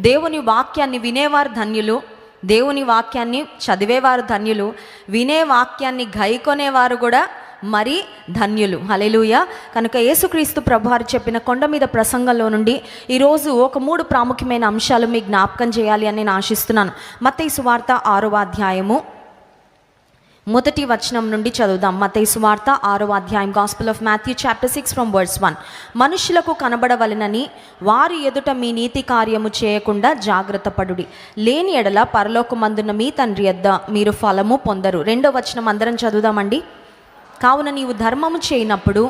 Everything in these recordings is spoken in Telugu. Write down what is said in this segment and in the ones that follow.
దేవుని వాక్యాన్ని వినేవారు ధన్యులు, దేవుని వాక్యాన్ని చదివేవారు ధన్యులు, వినే వాక్యాన్ని గైకొనేవారు కూడా మరి ధన్యులు. హల్లెలూయా. కనుక యేసుక్రీస్తు ప్రభువారు చెప్పిన కొండ మీద ప్రసంగంలో నుండి ఈరోజు ఒక 3 ప్రాముఖ్యమైన అంశాలు మీకు జ్ఞాపకం చేయాలి అని నేను ఆశిస్తున్నాను. మత్తయి సువార్త 6వ అధ్యాయము 1వ వచనం నుండి చదువుదాం. మత్తయి సువార్త 6వ అధ్యాయం, gospel of Matthew chapter 6 from verse 1. మనుషులకు కనబడవలెనని వారి ఎదుట మీ నీతి కార్యము చేయకుండా జాగ్రత్త పడుడి, లేని ఎడల పరలోకమందున్న మీ తండ్రి యొద్ద మీరు ఫలము పొందరు. 2వ వచనం అందరం చదువుదామండి. కావున నీవు ధర్మము చేయనప్పుడు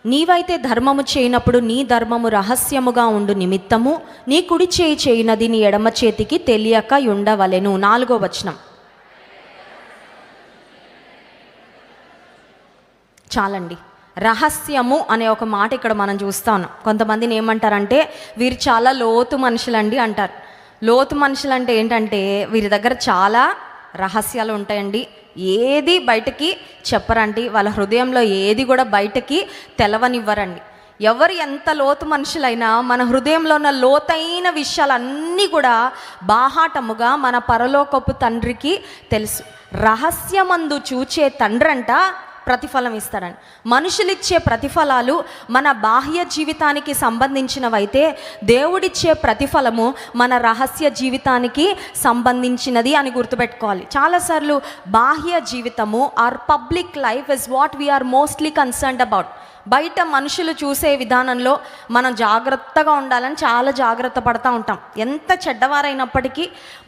నీవైతే ధర్మము చేయనప్పుడు నీ ధర్మము రహస్యముగా ఉండు నిమిత్తము నీ కుడి చేయి చేయునది నీ ఎడమ చేతికి తెలియక ఉండవలెను. 4వ వచనం. చాలండి. రహస్యము అనే ఒక మాట ఇక్కడ మనం చూస్తాను. కొంతమందిని ఏమంటారంటే వీరు చాలా లోతు మనుషులండి అంటారు. లోతు మనుషులు అంటే ఏంటంటే వీరి దగ్గర చాలా రహస్యాలు ఉంటాయండి, ఏది బయటకి చెప్పరండి, వాళ్ళ హృదయంలో ఏది కూడా బయటకి తెలవనివ్వరండి. ఎవరు ఎంత లోతు మనుషులైనా మన హృదయంలో ఉన్న లోతైన విషయాలన్నీ కూడా బాహాటముగా మన పరలోకపు తండ్రికి తెలుసు. రహస్యమందు చూచే తండ్రంట ప్రతిఫలం ఇస్తాడని. మనుషులిచ్చే ప్రతిఫలాలు మన బాహ్య జీవితానికి సంబంధించినవైతే దేవుడిచ్చే ప్రతిఫలము మన రహస్య జీవితానికి సంబంధించినది అని గుర్తుపెట్టుకోవాలి. చాలాసార్లు బాహ్య జీవితము or public life is what we are mostly concerned about. బయట మనుషులు చూసే విధానంలో మనం జాగ్రత్తగా ఉండాలని చాలా జాగ్రత్త పడుతూ ఉంటాం. ఎంత చెడ్డవారైనప్పటికీ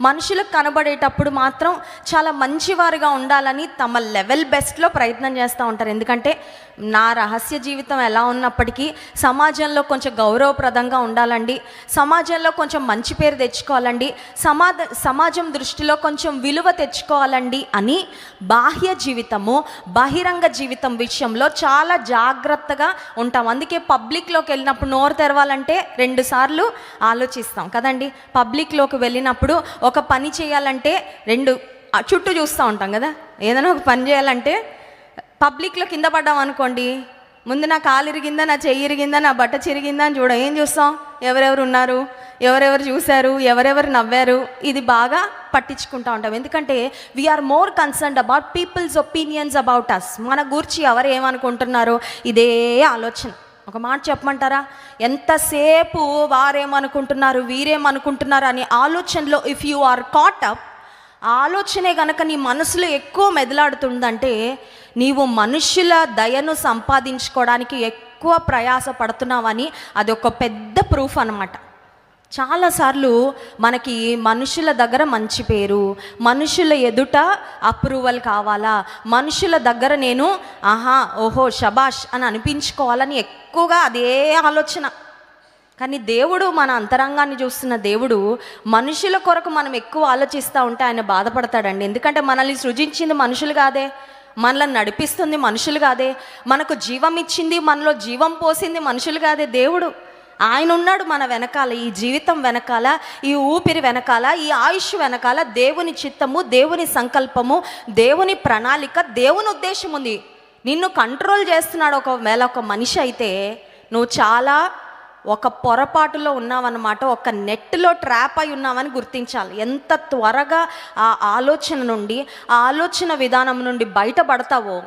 మనుషులకు కనబడేటప్పుడు మాత్రం చాలా మంచివారుగా ఉండాలని తమ లెవెల్ బెస్ట్లో ప్రయత్నం చేస్తూ ఉంటారు. ఎందుకంటే నా రహస్య జీవితం ఎలా ఉన్నప్పటికీ సమాజంలో కొంచెం గౌరవప్రదంగా ఉండాలండి, సమాజంలో కొంచెం మంచి పేరు తెచ్చుకోవాలండి, సమాజం దృష్టిలో కొంచెం విలువ తెచ్చుకోవాలండి అని బాహ్య జీవితము బహిరంగ జీవితం విషయంలో చాలా జాగ్రత్తగా ఉంటాం. అందుకే పబ్లిక్లోకి వెళ్ళినప్పుడు నోరు తెరవాలంటే 2 సార్లు ఆలోచిస్తాం కదండి. పబ్లిక్లోకి వెళ్ళినప్పుడు ఒక పని చేయాలంటే 2 చుట్టూ చూస్తూ ఉంటాం కదా. ఏదైనా ఒక పని చేయాలంటే పబ్లిక్లో కింద పడ్డాం అనుకోండి, ముందు నా కాలు ఇరిగిందా, నా చెయ్యి ఇరిగిందా, నా బట్ట చిరిగిందా అని ఏం చూస్తాం, ఎవరెవరు ఉన్నారు, ఎవరెవరు చూశారు, ఎవరెవరు నవ్వారు, ఇది బాగా పట్టించుకుంటూ ఉంటాం. ఎందుకంటే we are more concerned about people's opinions about us. మన గురించి ఎవరు ఏమనుకుంటున్నారో ఇదే ఆలోచన. ఒక మాట చెప్పమంటారా, ఎంతసేపు వారేమనుకుంటున్నారు వీరేమనుకుంటున్నారు అనే ఆలోచనలో if you are caught up, ఆలోచనే కనుక నీ మనసులో ఎక్కువ మెదలాడుతుందంటే నీవు మనుషుల దయను సంపాదించుకోవడానికి ఎక్కువ ప్రయాస పడుతున్నావని అది ఒక పెద్ద ప్రూఫ్ అన్నమాట. చాలాసార్లు మనకి మనుషుల దగ్గర మంచి పేరు, మనుషుల ఎదుట అప్రూవల్ కావాలా, మనుషుల దగ్గర నేను ఓహో శబాష్ అని అనిపించుకోవాలని ఎక్కువగా అదే ఆలోచన. కానీ దేవుడు మన అంతరంగాన్ని చూస్తున్న దేవుడు మనుషుల కొరకు మనం ఎక్కువ ఆలోచిస్తూ ఉంటే ఆయన బాధపడతాడండి. ఎందుకంటే మనల్ని సృజించింది మనుషులు కాదే, మనల్ని నడిపిస్తుంది మనుషులు కాదే, మనకు జీవం ఇచ్చింది, మనలో జీవం పోసింది మనుషులు కాదే, దేవుడు. ఆయన ఉన్నాడు మన వెనకాల, ఈ జీవితం వెనకాల, ఈ ఊపిరి వెనకాల, ఈ ఆయుష్ వెనకాల దేవుని చిత్తము, దేవుని సంకల్పము, దేవుని ప్రణాళిక, దేవుని ఉద్దేశం ఉంది. నిన్ను కంట్రోల్ చేస్తున్నాడు. ఒకవేళ ఒక మనిషి అయితే నువ్వు చాలా ఒక పొరపాటులో ఉన్నావన్నమాట, ఒక నెట్లో ట్రాప్ అయి ఉన్నావని గుర్తించాలి. ఎంత త్వరగా ఆ ఆలోచన నుండి, ఆ ఆలోచన విధానం నుండి బయటపడతావో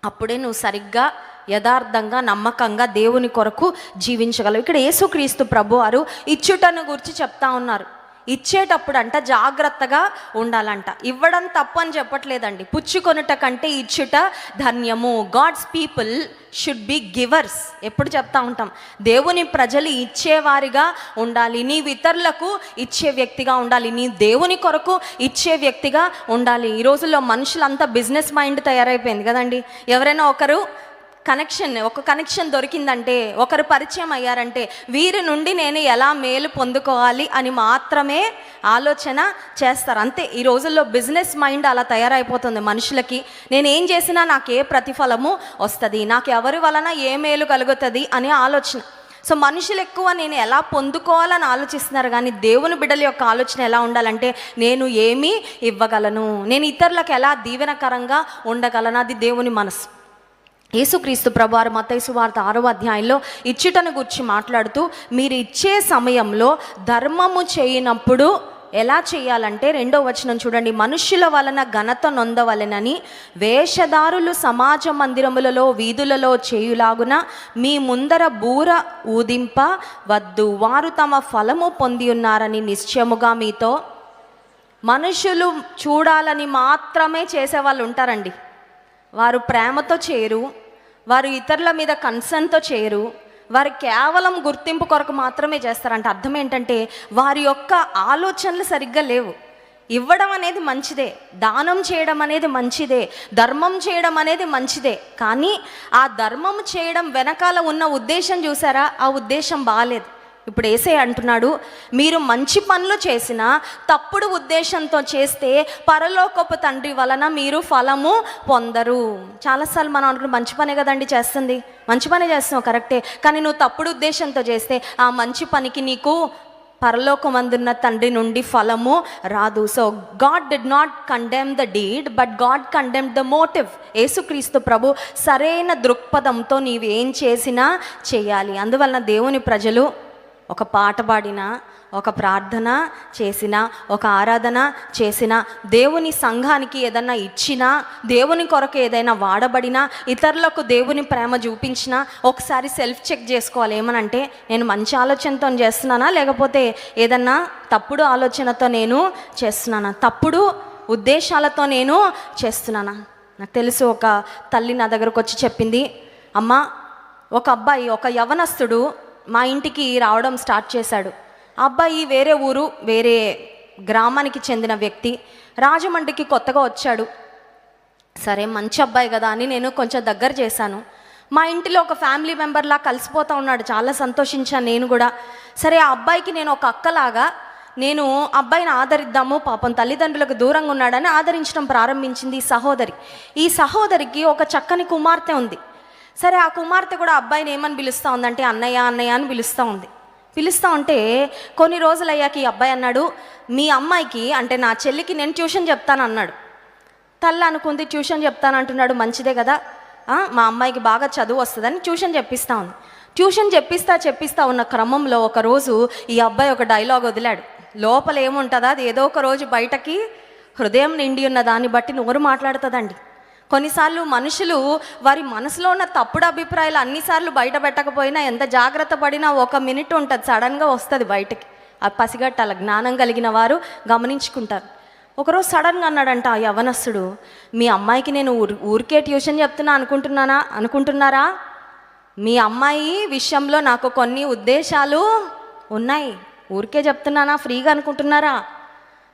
అప్పుడే నువ్వు సరిగ్గా యథార్థంగా నమ్మకంగా దేవుని కొరకు జీవించగలవు. ఇక్కడ యేసుక్రీస్తు ప్రభువారు ఇచ్చుటను గురించి చెప్తా ఉన్నారు. ఇచ్చేటప్పుడు అంట జాగ్రత్తగా ఉండాలంట. ఇవ్వడం తప్పు అని చెప్పట్లేదండి, పుచ్చుకొనుట కంటే ఇచ్చుట ధన్యము. God's people should be givers. ఎప్పుడు చెప్తా ఉంటాం, దేవుని ప్రజలు ఇచ్చేవారిగా ఉండాలి, నీవు ఇతరులకు ఇచ్చే వ్యక్తిగా ఉండాలి, నీ దేవుని కొరకు ఇచ్చే వ్యక్తిగా ఉండాలి. ఈ రోజుల్లో మనుషులంతా బిజినెస్ మైండ్ తయారైపోయింది కదండి. ఎవరైనా ఒక కనెక్షన్ దొరికిందంటే, ఒకరు పరిచయం అయ్యారంటే వీరి నుండి నేను ఎలా మేలు పొందుకోవాలి అని మాత్రమే ఆలోచన చేస్తారు. అంతే. ఈ రోజుల్లో బిజినెస్ మైండ్ అలా తయారైపోతుంది మనుషులకి. నేను ఏం చేసినా నాకు ఏ ప్రతిఫలము వస్తుంది, నాకు ఎవరి వలన ఏ మేలు కలుగుతుంది అనే ఆలోచన. సో మనుషులు ఎక్కువ నేను ఎలా పొందుకోవాలని ఆలోచిస్తున్నారు, కానీ దేవుని బిడ్డల యొక్క ఆలోచన ఎలా ఉండాలంటే నేను ఏమి ఇవ్వగలను, నేను ఇతరులకు ఎలా దీవెనకరంగా ఉండగలను, అది దేవుని మనసు. యేసుక్రీస్తు ప్రభువారు మత్తయి సువార్త 6వ అధ్యాయంలో ఇచ్చుటను గురించి మాట్లాడుతూ, మీరు ఇచ్చే సమయంలో ధర్మము చేయనప్పుడు ఎలా చేయాలంటే 2వ వచనం చూడండి, మనుష్యుల వలన ఘనత నొందవలెనని వేషధారులు సమాజ మందిరములలో వీధులలో చేయులాగున మీ ముందర బూర ఊదింప వద్దు, వారు తమ ఫలము పొంది ఉన్నారని నిశ్చయముగా మీతో. మనుషులు చూడాలని మాత్రమే చేసేవాళ్ళు ఉంటారండి. వారు ప్రేమతో చేయరు, వారు ఇతరుల మీద కన్సర్న్తో చేయరు, వారు కేవలం గుర్తింపు కొరకు మాత్రమే చేస్తారంట. అర్థం ఏంటంటే వారి యొక్క ఆలోచనలు సరిగ్గా లేవు. ఇవ్వడం అనేది మంచిదే, దానం చేయడం అనేది మంచిదే, ధర్మం చేయడం అనేది మంచిదే, కానీ ఆ ధర్మం చేయడం వెనకాల ఉన్న ఉద్దేశం చూసారా, ఆ ఉద్దేశం బాగాలేదు. ఇప్పుడు యేసయ్య అంటున్నాడు, మీరు మంచి పనులు చేసినా తప్పుడు ఉద్దేశంతో చేస్తే పరలోకపు తండ్రి వలన మీరు ఫలము పొందరు. చాలాసార్లు మనం అనుకున్న మంచి పనే కదండి చేస్తుంది, మంచి పనే చేస్తున్నావు కరెక్టే, కానీ నువ్వు తప్పుడు ఉద్దేశంతో చేస్తే ఆ మంచి పనికి నీకు పరలోకమందున్న తండ్రి నుండి ఫలము రాదు. So God did not condemn the deed, but God condemn the motive. యేసుక్రీస్తు ప్రభు సరైన దృక్పథంతో నీవు ఏం చేసినా చేయాలి. అందువలన దేవుని ప్రజలు ఒక పాట పాడినా, ఒక ప్రార్థన చేసినా, ఒక ఆరాధన చేసినా, దేవుని సంఘానికి ఏదైనా ఇచ్చినా, దేవుని కొరకు ఏదైనా వాడబడినా, ఇతరులకు దేవుని ప్రేమ చూపించినా ఒకసారి సెల్ఫ్ చెక్ చేసుకోవాలి. ఏమనంటే నేను మంచి ఆలోచనతో చేస్తున్నానా, లేకపోతే ఏదన్నా తప్పుడు ఆలోచనతో నేను చేస్తున్నానా, తప్పుడు ఉద్దేశాలతో నేను చేస్తున్నానా. నాకు తెలుసు, ఒక తల్లి నా దగ్గరకు వచ్చి చెప్పింది, అమ్మ ఒక అబ్బాయి, ఒక యవనస్తుడు మా ఇంటికి రావడం స్టార్ట్ చేశాడు. ఆ అబ్బాయి వేరే ఊరు, వేరే గ్రామానికి చెందిన వ్యక్తి, రాజమండ్రికి కొత్తగా వచ్చాడు. సరే మంచి అబ్బాయి కదా అని నేను కొంచెం దగ్గర చేశాను. మా ఇంటిలో ఒక ఫ్యామిలీ మెంబర్లా కలిసిపోతూ ఉన్నాడు, చాలా సంతోషించాను నేను కూడా. సరే ఆ అబ్బాయికి నేను ఒక అక్కలాగా నేను అబ్బాయిని ఆదరిద్దాము, పాపం తల్లిదండ్రులకు దూరంగా ఉన్నాడని ఆదరించడం ప్రారంభించింది ఈ సహోదరి. ఈ సహోదరికి ఒక చక్కని కుమార్తె ఉంది. సరే ఆ కుమార్తె కూడా అబ్బాయిని ఏమని పిలుస్తూ ఉందంటే అన్నయ్య అన్నయ్య అని పిలుస్తూ ఉంది. పిలుస్తూ ఉంటే కొన్ని రోజులు అయ్యాక ఈ అబ్బాయి అన్నాడు, మీ అమ్మాయికి అంటే నా చెల్లికి నేను ట్యూషన్ చెప్తాను అన్నాడు. తల్లి అనుకుంది, ట్యూషన్ చెప్తాను అంటున్నాడు, మంచిదే కదా, మా అమ్మాయికి బాగా చదువు వస్తుందని ట్యూషన్ చెప్పిస్తూ ఉంది. ట్యూషన్ చెప్పిస్తా ఉన్న క్రమంలో ఒకరోజు ఈ అబ్బాయి ఒక డైలాగ్ వదిలాడు. లోపల ఏముంటుందో అది ఏదో ఒక రోజు బయటకి హృదయం నిండి ఉన్న దాన్ని బట్టి నోరు మాట్లాడుతుందండి. కొన్నిసార్లు మనుషులు వారి మనసులో ఉన్న తప్పుడు అభిప్రాయాలు అన్నిసార్లు బయట పెట్టకపోయినా, ఎంత జాగ్రత్త పడినా 1 మినిట్ ఉంటుంది, సడన్గా వస్తుంది బయటకి. ఆ పసిగట్టాల జ్ఞానం కలిగిన వారు గమనించుకుంటారు. ఒకరోజు సడన్గా అన్నాడంట ఆ యవనస్తుడు, మీ అమ్మాయికి నేను ఊరికే ట్యూషన్ చెప్తున్నా అనుకుంటున్నారా, మీ అమ్మాయి విషయంలో నాకు కొన్ని ఉద్దేశాలు ఉన్నాయి, ఊరికే చెప్తున్నానా, ఫ్రీగా అనుకుంటున్నారా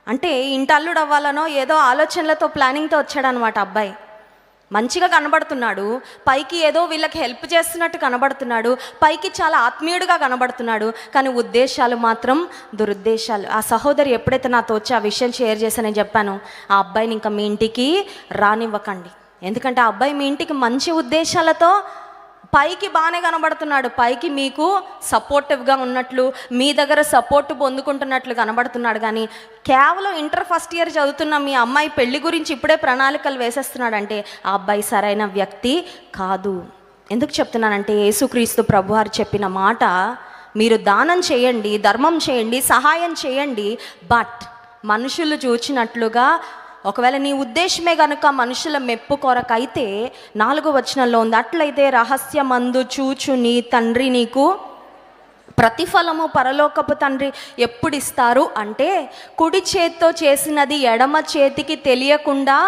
అంటే ఇంటల్లుడు అవ్వాలనో ఏదో ఆలోచనలతో ప్లానింగ్తో వచ్చాడనమాట అబ్బాయి. మంచిగా కనబడుతున్నాడు, పైకి ఏదో వీళ్ళకి హెల్ప్ చేస్తున్నట్టు కనబడుతున్నాడు, పైకి చాలా ఆత్మీయుడిగా కనబడుతున్నాడు, కానీ ఉద్దేశాలు మాత్రం దురుద్దేశాలు. ఆ సహోదరి ఎప్పుడైతే నాతో వచ్చి ఆ విషయం షేర్ చేశానని చెప్పాను, ఆ అబ్బాయిని ఇంకా మీ ఇంటికి రానివ్వకండి. ఎందుకంటే ఆ అబ్బాయి మీ ఇంటికి మంచి ఉద్దేశాలతో పైకి బాగానే కనబడుతున్నాడు, పైకి మీకు సపోర్టివ్గా ఉన్నట్లు, మీ దగ్గర సపోర్ట్ పొందుకుంటున్నట్లు కనబడుతున్నాడు, కానీ కేవలం ఇంటర్ ఫస్ట్ ఇయర్ చదువుతున్న మీ అమ్మాయి పెళ్లి గురించి ఇప్పుడే ప్రణాళికలు వేసేస్తున్నాడంటే ఆ అబ్బాయి సరైన వ్యక్తి కాదు. ఎందుకు చెప్తున్నానంటే యేసుక్రీస్తు ప్రభువారు చెప్పిన మాట, మీరు దానం చేయండి, ధర్మం చేయండి, సహాయం చేయండి, బట్ మనుషులు చూచినట్లుగా, ఒకవేళ నీ ఉద్దేశమే కనుక మనుషుల మెప్పు కొరకైతే 4వ వచనంలో ఉంది, అట్లయితే రహస్యమందు చూచు నీ తండ్రి నీకు ప్రతిఫలము పరలోకపు తండ్రి ఎప్పుడు ఇస్తారు అంటే, కుడి చేత్తో చేసినది ఎడమ చేతికి తెలియకుండా.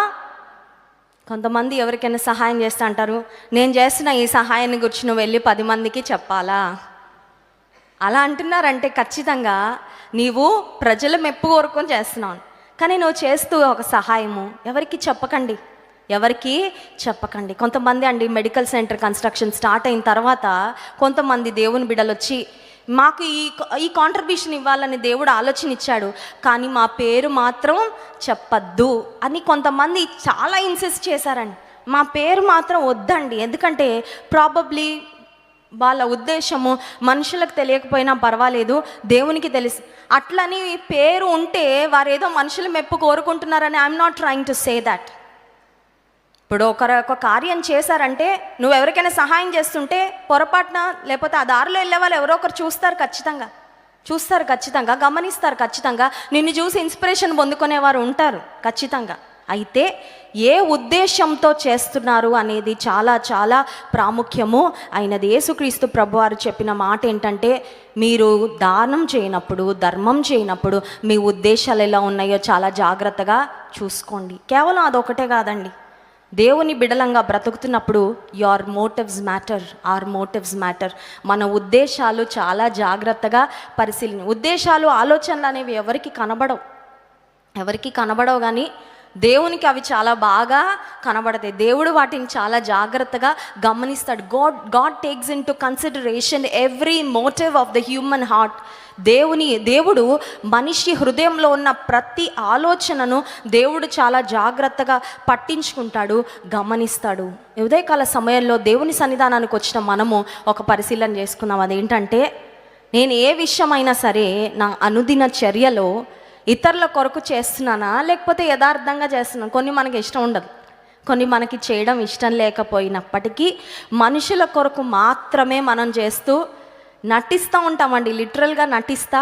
కొంతమంది ఎవరికైనా సహాయం చేస్తా అంటారు, నేను చేసిన ఈ సహాయాన్ని గురించి నువ్వు వెళ్ళి 10 మందికి చెప్పాలా, అలా అంటున్నారంటే ఖచ్చితంగా నీవు ప్రజల మెప్పు కోరుకొని చేస్తున్నావు. కానీ నువ్వు చేస్తూ ఒక సహాయము ఎవరికి చెప్పకండి. కొంతమంది అండి మెడికల్ సెంటర్ కన్స్ట్రక్షన్ స్టార్ట్ అయిన తర్వాత కొంతమంది దేవుని బిడ్డలు వచ్చి, మాకు ఈ కాంట్రిబ్యూషన్ ఇవ్వాలని దేవుడు ఆలోచన ఇచ్చాడు, కానీ మా పేరు మాత్రం చెప్పద్దు అని కొంతమంది చాలా ఇన్సిస్ట్ చేశారండి. మా పేరు మాత్రం వద్దండి, ఎందుకంటే ప్రాబబ్లీ వాళ్ళ ఉద్దేశము మనుషులకు తెలియకపోయినా పర్వాలేదు, దేవునికి తెలుసు. అట్లని పేరు ఉంటే వారు ఏదో మనుషుల మెప్పు కోరుకుంటున్నారని I'm not trying to say that. ఇప్పుడు ఒక కార్యం చేశారంటే, నువ్వు ఎవరికైనా సహాయం చేస్తుంటే పొరపాటున లేకపోతే ఆ దారిలో వెళ్ళే వాళ్ళు ఎవరో ఒకరు చూస్తారు ఖచ్చితంగా, గమనిస్తారు ఖచ్చితంగా, నిన్ను చూసి ఇన్స్పిరేషన్ పొందుకునేవారు ఉంటారు ఖచ్చితంగా. అయితే ఏ ఉద్దేశంతో చేస్తున్నారు అనేది చాలా చాలా ప్రాముఖ్యము అయినది. యేసుక్రీస్తు ప్రభువారు చెప్పిన మాట ఏంటంటే, మీరు దానం చేయనప్పుడు, ధర్మం చేయనప్పుడు మీ ఉద్దేశాలు ఎలా ఉన్నాయో చాలా జాగ్రత్తగా చూసుకోండి. కేవలం అదొకటే కాదండి, దేవుని బిడలంగా బ్రతుకుతున్నప్పుడు ఆర్ మోటివ్స్ మ్యాటర్. మన ఉద్దేశాలు చాలా జాగ్రత్తగా ఉద్దేశాలు, ఆలోచనలు అనేవి ఎవరికి కనబడవు కానీ దేవునికి అవి చాలా బాగా కనబడతాయి. దేవుడు వాటిని చాలా జాగ్రత్తగా గమనిస్తాడు. God takes into consideration every motive of the human heart. దేవుడు మనిషి హృదయంలో ఉన్న ప్రతి ఆలోచనను దేవుడు చాలా జాగ్రత్తగా పట్టించుకుంటాడు, గమనిస్తాడు. ఉదయకాల సమయంలో దేవుని సన్నిధానానికి వచ్చిన మనము ఒక పరిశీలన చేసుకున్నాం. అదేంటంటే, నేను ఏ విషయమైనా సరే నా అనుదిన చర్యలో ఇతరుల కొరకు చేస్తున్నానా లేకపోతే యథార్థంగా చేస్తున్నాను. కొన్ని మనకి ఇష్టం ఉండదు, కొన్ని మనకి చేయడం ఇష్టం లేకపోయినప్పటికీ మనుషుల కొరకు మాత్రమే మనం చేస్తూ నటిస్తూ ఉంటామండి. లిటరల్గా నటిస్తా.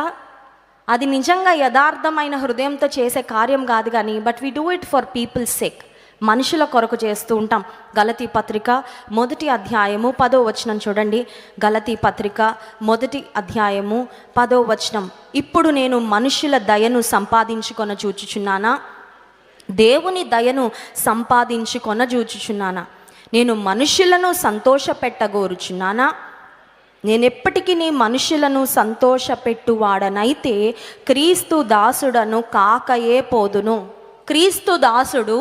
అది నిజంగా యథార్థమైన హృదయంతో చేసే కార్యం కాదు కానీ, but we do it for people's sake. మనుషుల కొరకు చేస్తూ ఉంటాం. గలతీ పత్రిక 1వ అధ్యాయము 10వ వచనం చూడండి. గలతీ పత్రిక 1వ అధ్యాయము 10వ వచనం. ఇప్పుడు నేను మనుషుల దయను సంపాదించుకొన చూచుచున్నానా, దేవుని దయను సంపాదించుకొన చూచుచున్నానా? నేను మనుషులను సంతోషపెట్టగోరుచున్నానా? నేనెప్పటికీ నీ మనుషులను సంతోషపెట్టువాడనైతే క్రీస్తు దాసుడను కాకయే పోదును. క్రీస్తు దాసుడు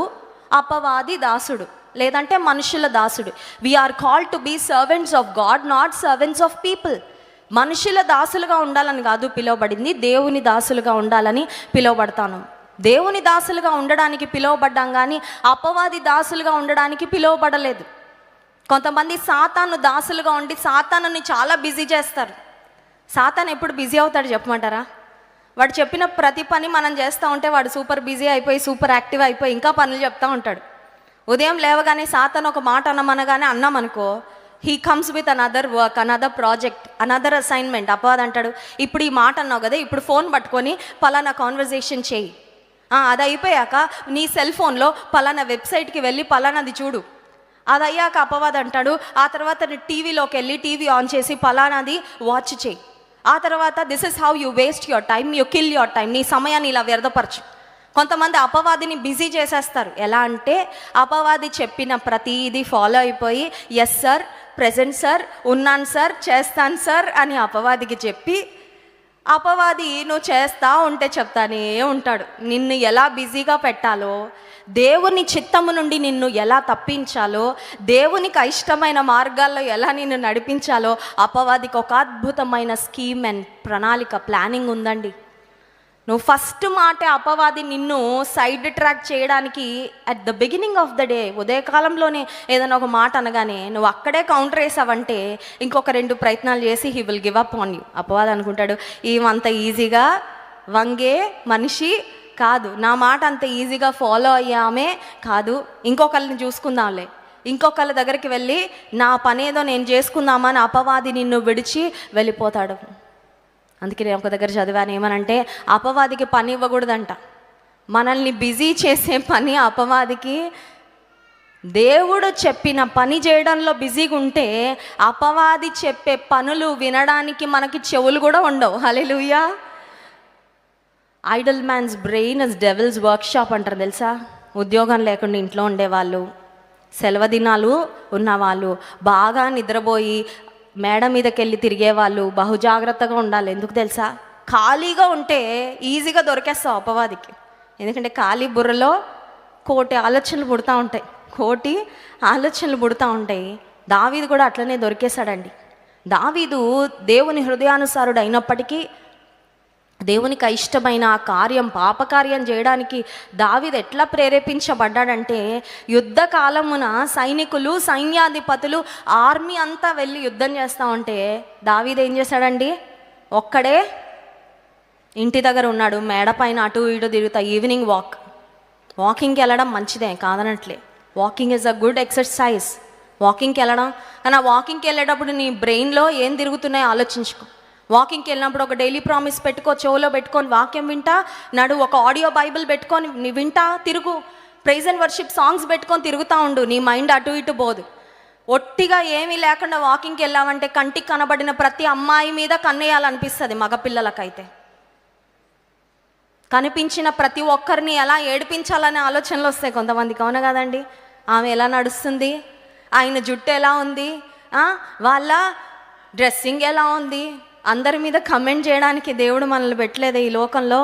అపవాది దాసుడు, లేదంటే మనుషుల దాసుడు. We are called to be servants of God, not servants of people. మనుషుల దాసులుగా ఉండాలని కాదు పిలువబడింది, దేవుని దాసులుగా ఉండాలని పిలువబడతాను. దేవుని దాసులుగా ఉండడానికి పిలువబడ్డాం కానీ అపవాది దాసులుగా ఉండడానికి పిలువబడలేదు. కొంతమంది సాతాను దాసులుగా ఉండి సాతానుని చాలా బిజీ చేస్తారు. సాతాను ఎప్పుడు బిజీ అవుతాడు చెప్పమంటారా? వాడు చెప్పిన ప్రతి పని మనం చేస్తూ ఉంటే వాడు సూపర్ బిజీ అయిపోయి, సూపర్ యాక్టివ్ అయిపోయి ఇంకా పనులు చెప్తూ ఉంటాడు. ఉదయం లేవగానే సాతాను ఒక మాట అన్నామనుకో, he comes with another work, another project, another assignment. అపవాది అంటాడు, ఇప్పుడు ఈ మాట అన్నావు కదా, ఇప్పుడు ఫోన్ పట్టుకొని పలానా కాన్వర్జేషన్ చేయి. అది అయిపోయాక నీ సెల్ ఫోన్లో పలానా వెబ్సైట్కి వెళ్ళి పలానాది చూడు. అది అయ్యాక అపవాది అంటాడు, ఆ తర్వాత టీవీలోకి వెళ్ళి టీవీ ఆన్ చేసి పలానాది వాచ్ చేయి. ఆ తర్వాత this is how you waste your time, you kill your time. నీ సమయాన్ని ఇలా వ్యర్థపరచు. కొంతమంది అపవాదిని బిజీ చేసేస్తారు. ఎలా అంటే, అపవాది చెప్పిన ప్రతిదీ ఫాలో అయిపోయి, ఎస్ సార్, ప్రెజెంట్ సార్, ఉన్నాను సార్, చేస్తాను సార్ అని అపవాదికి చెప్పి, అపవాది నువ్వు చేస్తూ ఉంటే చెప్తానే ఉంటాడు. నిన్ను ఎలా బిజీగా పెట్టాలో, దేవుని చిత్తము నుండి నిన్ను ఎలా తప్పించాలో, దేవునికి ఇష్టమైన మార్గాల్లో ఎలా నిన్ను నడిపించాలో అపవాదికి ఒక అద్భుతమైన స్కీమ్ అండ్ ప్రణాళిక, ప్లానింగ్ ఉందండి. నువ్వు ఫస్ట్ మాటే అపవాది నిన్ను సైడ్ ట్రాక్ చేయడానికి at the beginning of the day, ఉదయకాలంలోనే ఏదైనా ఒక మాట అనగానే నువ్వు అక్కడే కౌంటర్ వేసావంటే ఇంకొక 2 ప్రయత్నాలు చేసి he will give up on you. అపవాది అనుకుంటాడు, ఏమంత ఈజీగా వంగే మనిషి కాదు, నా మాట అంత ఈజీగా ఫాలో అయ్యామే కాదు, ఇంకొకరిని చూసుకుందాంలే, ఇంకొకళ్ళ దగ్గరికి వెళ్ళి నా పనేదో నేను చేసుకుందామని అపవాది నిన్ను విడిచి వెళ్ళిపోతాడు. అందుకే నేను ఒక దగ్గర చదివాను, ఏమనంటే అపవాదికి పని ఇవ్వకూడదంట. మనల్ని బిజీ చేసే పని అపవాదికి, దేవుడు చెప్పిన పని చేయడంలో బిజీగా ఉంటే అపవాది చెప్పే పనులు వినడానికి మనకి చెవులు కూడా ఉండవు. Hallelujah. Idle man's brain is devil's workshop అంటారు తెలుసా? ఉద్యోగం లేకుండా ఇంట్లో ఉండేవాళ్ళు, సెలవు దినాలు ఉన్నవాళ్ళు, బాగా నిద్రపోయి మేడ మీదకి వెళ్ళి తిరిగేవాళ్ళు బహుజాగ్రత్తగా ఉండాలి. ఎందుకు తెలుసా? ఖాళీగా ఉంటే ఈజీగా దొరికేస్తావు అపవాదికి. ఎందుకంటే ఖాళీ బుర్రలో కోటి ఆలోచనలు పుడతా ఉంటాయి. దావీదు కూడా అట్లనే దొరికేశాడండి. దావీదు దేవుని హృదయానుసారుడు అయినప్పటికీ దేవునికి అయిష్టమైన ఆ కార్యం, పాపకార్యం చేయడానికి దావీదు ఎట్లా ప్రేరేపించబడ్డాడంటే, యుద్ధ కాలమున సైనికులు, సైన్యాధిపతులు, ఆర్మీ అంతా వెళ్ళి యుద్ధం చేస్తూ ఉంటే దావీదు ఏం చేశాడండి? ఒక్కడే ఇంటి దగ్గర ఉన్నాడు. మేడ పైన అటు ఇటు తిరుగుతా. ఈవినింగ్ వాకింగ్కి వెళ్ళడం మంచిదే, కాదనట్లే. Walking is a good exercise. వాకింగ్కి వెళ్ళడం, కానీ ఆ వాకింగ్కి వెళ్ళేటప్పుడు నీ బ్రెయిన్లో ఏం తిరుగుతున్నాయో ఆలోచించుకో. వాకింగ్కి వెళ్ళినప్పుడు ఒక డైలీ ప్రామిస్ పెట్టుకో, చెవులో పెట్టుకొని వాక్యం వింటా నడు. ఒక ఆడియో బైబిల్ పెట్టుకొని నీ వింటా తిరుగు. ప్రైజ్ అండ్ వర్షిప్ సాంగ్స్ పెట్టుకొని తిరుగుతూ ఉండు. నీ మైండ్ అటు ఇటు పోదు. ఒట్టిగా ఏమీ లేకుండా వాకింగ్కి వెళ్ళామంటే కంటికి కనబడిన ప్రతి అమ్మాయి మీద కన్నేయాలనిపిస్తుంది. మగపిల్లలకైతే కనిపించిన ప్రతి ఒక్కరిని ఎలా ఏడిపించాలనే ఆలోచనలు వస్తాయి కొంతమందికి, అవునా కదండి? ఆమె ఎలా నడుస్తుంది, ఆయన జుట్టు ఎలా ఉంది, వాళ్ళ డ్రెస్సింగ్ ఎలా ఉంది, అందరి మీద కమెంట్ చేయడానికి దేవుడు మనల్ని పెట్టలేదే ఈ లోకంలో.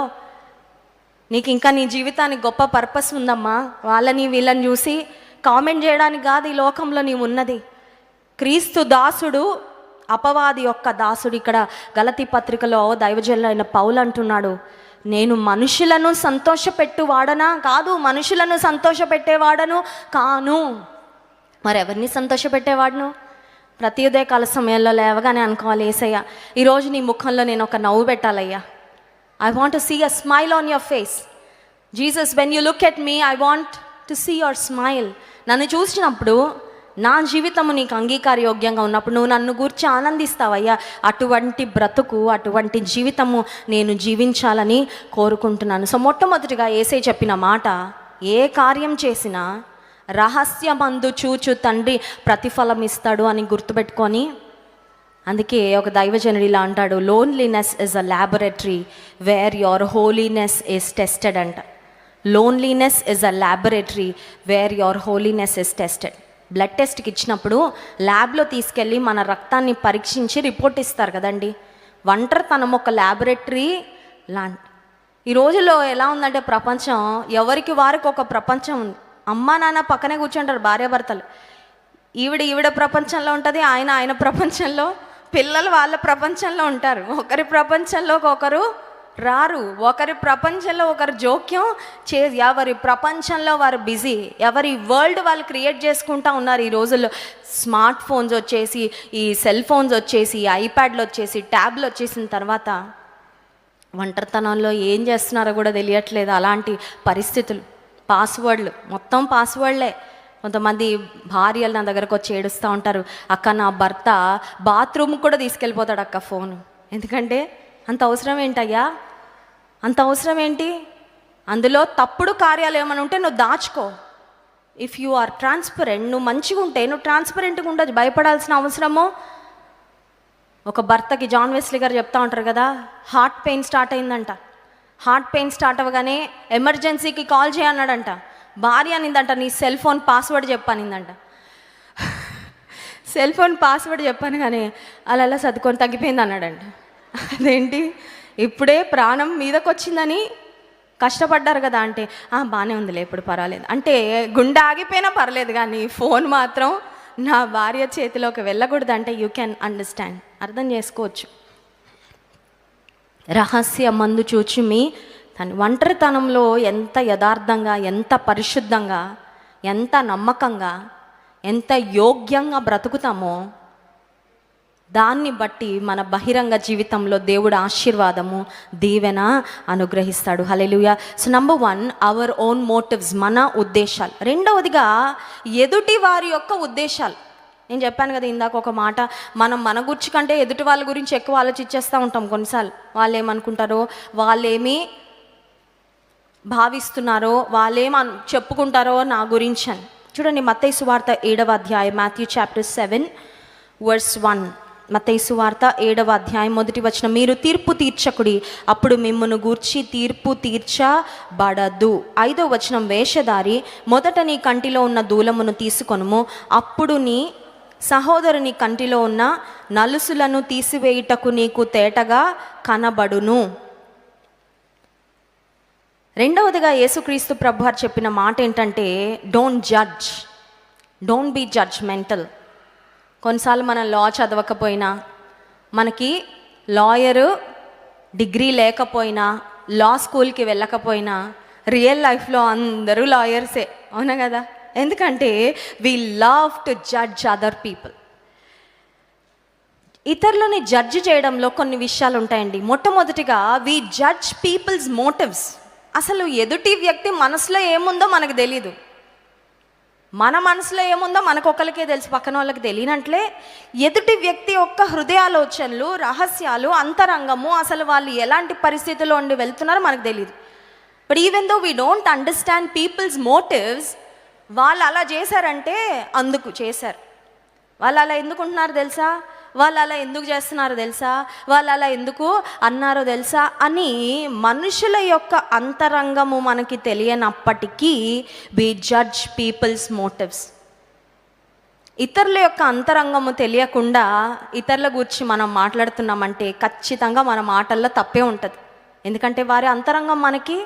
నీకు ఇంకా నీ జీవితానికి గొప్ప పర్పస్ ఉందమ్మా. వాళ్ళని వీళ్ళని చూసి కామెంట్ చేయడానికి కాదు ఈ లోకంలో నీవు ఉన్నది. క్రీస్తు దాసుడు, అపవాది యొక్క దాసుడు. ఇక్కడ గలతీ పత్రికలో దైవజనులైన పౌలు అంటున్నాడు, నేను మనుషులను సంతోషపెట్టువాడనా కాదు, మనుషులను సంతోషపెట్టేవాడను కాను. మరెవరిని సంతోషపెట్టేవాడును? ప్రతి ఉదయకాల సమయంలో లేవగానే అనుకోవాలి, యేసయ్య ఈరోజు నీ ముఖంలో నేను ఒక నవ్వు పెట్టాలయ్యా. I want to see a smile on your face. Jesus, when you look at me, I want to see your smile. నన్ను చూసినప్పుడు నా జీవితము నీకు అంగీకారయోగ్యంగా ఉన్నప్పుడు నువ్వు నన్ను గూర్చి ఆనందిస్తావయ్యా. అటువంటి బ్రతుకు, అటువంటి జీవితము నేను జీవించాలని కోరుకుంటున్నాను. సో మొట్టమొదటిగా యేసయ్య చెప్పిన మాట, ఏ కార్యం చేసినా రహస్యమందు చూచు తండ్రి ప్రతిఫలం ఇస్తాడు అని గుర్తుపెట్టుకొని, అందుకే ఒక దైవజనుడు ఇలా అంటాడు, loneliness is a laboratory where your holiness is tested అంట. Loneliness is a laboratory where your holiness is tested. Blood టెస్ట్కి ఇచ్చినప్పుడు ల్యాబ్లో తీసుకెళ్ళి మన రక్తాన్ని పరీక్షించి రిపోర్ట్ ఇస్తారు కదండి. ఒంటరితనం ఒక ల్యాబొరేటరీ లాంటి. ఈ రోజుల్లో ఎలా ఉందంటే ప్రపంచం, ఎవరికి వారికి ఒక ప్రపంచం ఉంది. అమ్మ నాన్న పక్కనే కూర్చుంటారు భార్యాభర్తలు. ఈవిడ ప్రపంచంలో ఉంటుంది, ఆయన ప్రపంచంలో, పిల్లలు వాళ్ళ ప్రపంచంలో ఉంటారు. ఒకరి ప్రపంచంలోకి ఒకరు రారు, ఒకరి ప్రపంచంలో ఒకరు జోక్యం ఎవరి ప్రపంచంలో వారు బిజీ, ఎవరి వరల్డ్ వాళ్ళు క్రియేట్ చేసుకుంటూ ఉన్నారు. ఈ రోజుల్లో స్మార్ట్ ఫోన్స్ వచ్చేసి, ఈ సెల్ ఫోన్స్ వచ్చేసి, ఐప్యాడ్లు వచ్చేసి, ట్యాబ్లు వచ్చేసిన తర్వాత ఒంటరితనంలో ఏం చేస్తున్నారో కూడా తెలియట్లేదు. అలాంటి పరిస్థితులు. పాస్వర్డ్లు, మొత్తం పాస్వర్డ్లే. కొంతమంది భార్యలు నా దగ్గరకు వచ్చి ఏడుస్తూ ఉంటారు, అక్క నా భర్త బాత్రూమ్ కూడా తీసుకెళ్ళిపోతాడు అక్క ఫోను. ఎందుకంటే అంత అవసరం ఏంటయ్యా, అంత అవసరం ఏంటి? అందులో తప్పుడు కార్యాలు ఏమైనా ఉంటే నువ్వు దాచుకో. ఇఫ్ యు ఆర్ ట్రాన్స్పరెంట్, నువ్వు మంచిగా ఉంటే నువ్వు ట్రాన్స్పరెంట్గా ఉండదు, భయపడాల్సిన అవసరమో. ఒక భర్తకి జాన్ వెస్లీ గారు చెప్తా ఉంటారు కదా, హార్ట్ పెయిన్ స్టార్ట్ అయిందంట. హార్ట్ పెయిన్ స్టార్ట్ అవ్వగానే ఎమర్జెన్సీకి కాల్ చేయన్నాడంట. భార్య అనిందంట, నీ సెల్ ఫోన్ పాస్వర్డ్ చెప్పనిందంట. సెల్ ఫోన్ పాస్వర్డ్ చెప్పాను కానీ అలా చదువుకొని తగ్గిపోయింది అన్నాడంట. అదేంటి, ఇప్పుడే ప్రాణం మీదకి వచ్చిందని కష్టపడ్డారు కదా అంటే, బాగానే ఉందిలే ఇప్పుడు పర్వాలేదు అంటే, గుండె ఆగిపోయినా పర్లేదు కానీ ఫోన్ మాత్రం నా భార్య చేతిలోకి వెళ్ళకూడదు అంటే యూ కెన్ అండర్స్టాండ్, అర్థం చేసుకోవచ్చు. రహస్యమందు చూచి మీ తన ఒంటరితనంలో ఎంత యథార్థంగా, ఎంత పరిశుద్ధంగా, ఎంత నమ్మకంగా, ఎంత యోగ్యంగా బ్రతుకుతామో దాన్ని బట్టి మన బహిరంగ జీవితంలో దేవుడు ఆశీర్వాదము, దీవెన అనుగ్రహిస్తాడు. Hallelujah. So number 1, our own motives, మన ఉద్దేశాలు. రెండవదిగా ఎదుటి వారి యొక్క ఉద్దేశాలు. నేను చెప్పాను కదా ఇందాక ఒక మాట, మనం మన గురించి కంటే ఎదుటి వాళ్ళ గురించి ఎక్కువ ఆలోచించేస్తూ ఉంటాం కొన్నిసార్లు. వాళ్ళు ఏమనుకుంటారో, వాళ్ళేమి భావిస్తున్నారో, వాళ్ళేం చెప్పుకుంటారో నా గురించి అని. చూడండి మత్తయి సువార్త 7వ అధ్యాయం, మాథ్యూ చాప్టర్ 7 వర్స్ 1. మత్తయి సువార్త 7వ అధ్యాయం 1వ వచనం, మీరు తీర్పు తీర్చకుడి, అప్పుడు మిమ్మును గూర్చి తీర్పు తీర్చబడదు. 5వ వచనం, వేషధారి, మొదట నీ కంటిలో ఉన్న దూలమును తీసుకొనుము, అప్పుడు నీ సహోదరుని కంటిలో ఉన్న నలుసులను తీసివేయుటకు నీకు తేటగా కనబడును. రెండవదిగా యేసుక్రీస్తు ప్రభువారు చెప్పిన మాట ఏంటంటే, don't judge, don't be judgmental. కొన్నిసార్లు మనం లా చదవకపోయినా, మనకి లాయరు డిగ్రీ లేకపోయినా, లా స్కూల్కి వెళ్ళకపోయినా, రియల్ లైఫ్లో అందరూ లాయర్సే, అవునా కదా? ఎందుకంటే we love to judge other people. ఇతరులని జడ్జ్ చేయడంలో కొన్ని విషయాలు ఉంటాయండి. మొట్టమొదటిగా వీ జడ్జ్ పీపుల్స్ మోటివ్స్. అసలు ఎదుటి వ్యక్తి మనసులో ఏముందో మనకు తెలీదు. మన మనసులో ఏముందో మనకొకరికే తెలుసు, పక్కన వాళ్ళకి తెలియనట్లే ఎదుటి వ్యక్తి యొక్క హృదయాలోచనలు, రహస్యాలు, అంతరంగము, అసలు వాళ్ళు ఎలాంటి పరిస్థితుల్లో ఉండి వెళ్తున్నారో మనకు తెలియదు. But even though we don't understand people's motives, వాళ్ళు అలా చేశారంటే అందుకు చేశారు, వాళ్ళు అలా ఎందుకుంటున్నారు తెలుసా, వాళ్ళు అలా ఎందుకు చేస్తున్నారో తెలుసా, వాళ్ళు అలా ఎందుకు అన్నారో తెలుసా అని మనుషుల యొక్క అంతరంగము మనకి తెలియనప్పటికీ వి జడ్జ్ పీపుల్స్ మోటివ్స్. ఇతరుల యొక్క అంతరంగము తెలియకుండా ఇతరుల గురించి మనం మాట్లాడుతున్నామంటే ఖచ్చితంగా మన మాటల్లో తప్పే ఉంటుంది. ఎందుకంటే వారి అంతరంగం మనకి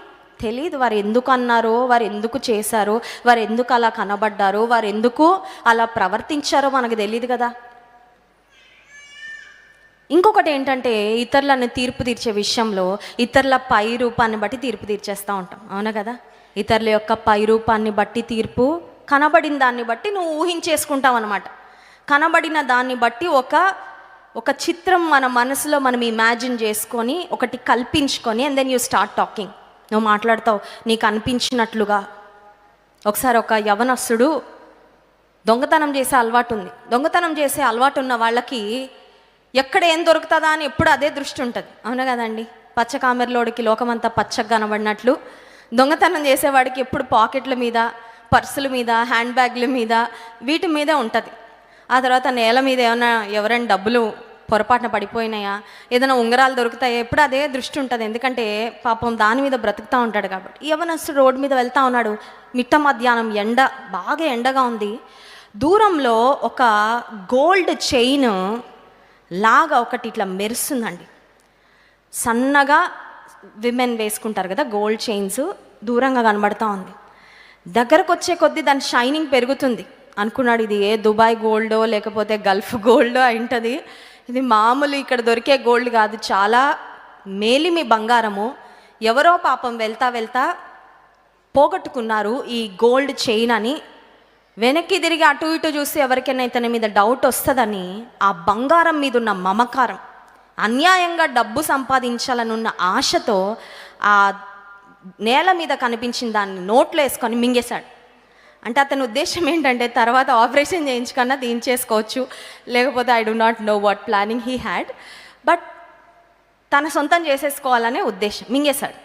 తెలియదు. వారు ఎందుకు అన్నారో, వారు ఎందుకు చేశారో, వారు ఎందుకు అలా కనబడ్డారో, వారు ఎందుకు అలా ప్రవర్తించారో మనకు తెలియదు కదా. ఇంకొకటి ఏంటంటే ఇతరులను తీర్పు తీర్చే విషయంలో ఇతరుల పై రూపాన్ని బట్టి తీర్పు తీర్చేస్తూ ఉంటాం, అవునా కదా? ఇతరుల యొక్క పై రూపాన్ని బట్టి తీర్పు, కనబడిన దాన్ని బట్టి నువ్వు ఊహించేసుకుంటావు అనమాట. కనబడిన దాన్ని బట్టి ఒక చిత్రం మన మనసులో మనం ఇమాజిన్ చేసుకొని, ఒకటి కల్పించుకొని, and then you start talking. నువ్వు మాట్లాడతావు నీకు అనిపించినట్లుగా. ఒకసారి ఒక యవనస్తుడు దొంగతనం చేసే అలవాటు ఉంది. దొంగతనం చేసే అలవాటు ఉన్న వాళ్ళకి ఎక్కడ ఏం దొరుకుతుందా అని ఎప్పుడు అదే దృష్టి ఉంటుంది, అవునా కదండి? పచ్చకామెరలోడికి లోకమంతా పచ్చగా కనబడినట్లు దొంగతనం చేసేవాడికి ఎప్పుడు పాకెట్ల మీద, పర్సుల మీద, హ్యాండ్ బ్యాగ్ల మీద, వీటి మీదే ఉంటుంది. ఆ తర్వాత నేల మీద ఎవరైనా డబ్బులు పొరపాటున పడిపోయినాయా, ఏదైనా ఉంగరాలు దొరుకుతాయా, ఎప్పుడు అదే దృష్టి ఉంటుంది. ఎందుకంటే పాపం దాని మీద బ్రతుకుతూ ఉంటాడు కాబట్టి. యవనస్తుడు రోడ్డు మీద వెళ్తూ ఉన్నాడు. మిట్ట మధ్యాహ్నం బాగా ఎండగా ఉంది. దూరంలో ఒక గోల్డ్ చైన్ లాగా ఒకటి ఇట్లా మెరుస్తుందండి. సన్నగా విమెన్ వేసుకుంటారు కదా గోల్డ్ చైన్స్, దూరంగా కనబడతా ఉంది. దగ్గరకు వచ్చే కొద్దీ దాని షైనింగ్ పెరుగుతుంది. అనుకున్నాడు ఇది ఏ దుబాయ్ గోల్డో లేకపోతే గల్ఫ్ గోల్డో అయింటుంది, ఇది మామూలు ఇక్కడ దొరికే గోల్డ్ కాదు, చాలా మేలిమి బంగారము. ఎవరో పాపం వెళ్తా వెళ్తా పోగొట్టుకున్నారు ఈ గోల్డ్ చైన్ అని. వెనక్కి తిరిగి అటు ఇటు చూసి ఎవరికైనా ఇతని మీద డౌట్ వస్తుందని ఆ బంగారం మీద ఉన్న మమకారం, అన్యాయంగా డబ్బు సంపాదించాలనున్న ఆశతో ఆ నేల మీద కనిపించిన దాన్ని నోట్లో వేసుకొని మింగేశాడు. అంటే అతని ఉద్దేశం ఏంటంటే తర్వాత ఆపరేషన్ చేయించుకన్నా తీయించేసుకోవచ్చు, లేకపోతే I do not know what planning he had, but తన సొంతం చేసేసుకోవాలనే ఉద్దేశం. మింగేశాడు.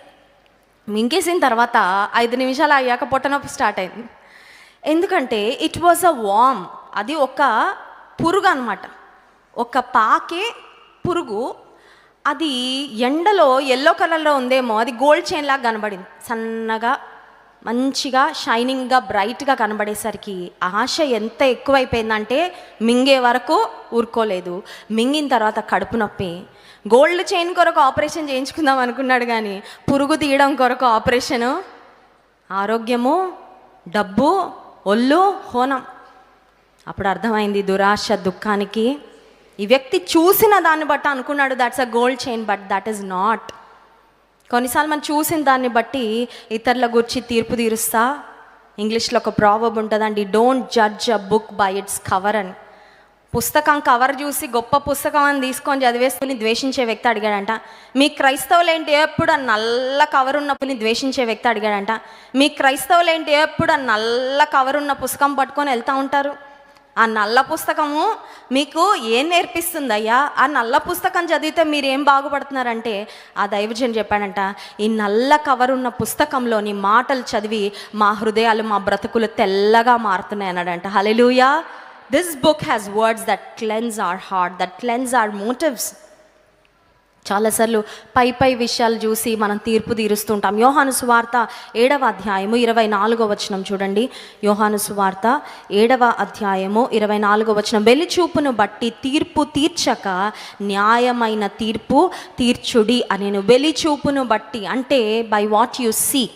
మింగేసిన తర్వాత 5 నిమిషాలు అయ్యాక పొట్టనొప్పి స్టార్ట్ అయింది. ఎందుకంటే ఇట్ వాజ్ అ వామ్, అది ఒక పురుగు అనమాట, ఒక పాకే పురుగు. అది ఎండలో ఎల్లో కలర్లో ఉందేమో, అది గోల్డ్ చైన్ లాగా కనబడింది. సన్నగా మంచిగా షైనింగ్గా బ్రైట్గా కనబడేసరికి ఆశ ఎంత ఎక్కువైపోయిందంటే మింగే వరకు ఊరుకోలేదు. మింగిన తర్వాత కడుపు నొప్పి. గోల్డ్ చైన్ కొరకు ఆపరేషన్ చేయించుకుందాం అనుకున్నాడు, కానీ పురుగు తీయడం కొరకు ఆపరేషను, ఆరోగ్యము, డబ్బు, ఒళ్ళు, హోనం. అప్పుడు అర్థమైంది దురాశ దుఃఖానికి. ఈ వ్యక్తి చూసిన దాన్ని బట్టి అనుకున్నాడు that's a gold chain, but that is not. కొన్నిసార్లు మనం చూసిన దాన్ని బట్టి ఇతరుల గురించి తీర్పు తీరుస్తా. ఇంగ్లీష్లో ఒక ప్రావర్బ్ ఉంటుందండి, don't judge a book by its cover అని. పుస్తకం కవర్ చూసి గొప్ప పుస్తకం అని తీసుకొని చదివేసుకుని ద్వేషించే వ్యక్తి అడిగాడంట. మీ క్రైస్తవులేంటి ఎప్పుడు ఆ నల్ల కవర్ ఉన్నప్పుడు ద్వేషించే వ్యక్తి అడిగాడంట. మీ క్రైస్తవులేంటి ఎప్పుడు ఆ నల్ల కవర్ ఉన్న పుస్తకం పట్టుకొని వెళ్తూ ఉంటారు. ఆ నల్ల పుస్తకము మీకు ఏం నేర్పిస్తుంది అయ్యా? ఆ నల్ల పుస్తకం చదివితే మీరు ఏం బాగుపడుతున్నారంటే, ఆ దైవజన్ చెప్పాడంట, ఈ నల్ల కవర్ ఉన్న పుస్తకంలోని మాటలు చదివి మా హృదయాలు, మా బ్రతుకులు తెల్లగా మారుతున్నాయి అన్నాడంట. హల్లెలూయా. This book has words that cleanse our heart, that cleanse our motives. చాలాసార్లు పై విషయాలు చూసి మనం తీర్పు తీరుస్తుంటాం. యోహాను సువార్త 7వ అధ్యాయము 24వ వచనం చూడండి. యోహాను సువార్త 7వ అధ్యాయము 24వ వచనం, వెలిచూపును బట్టి తీర్పు తీర్చక న్యాయమైన తీర్పు తీర్చుడి అనేను. వెలిచూపును బట్టి అంటే బై వాట్ యు సీ,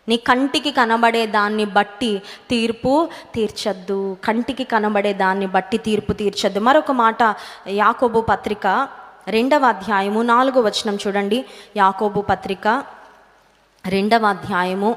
నీ కంటికి కనబడే దాన్ని బట్టి తీర్పు తీర్చద్దు. కంటికి కనబడే దాన్ని బట్టి తీర్పు తీర్చద్దు. మరొక మాట యాకోబు పత్రిక 2వ అధ్యాయము 4వ వచనం చూడండి. యాకోబు పత్రిక 2వ అధ్యాయము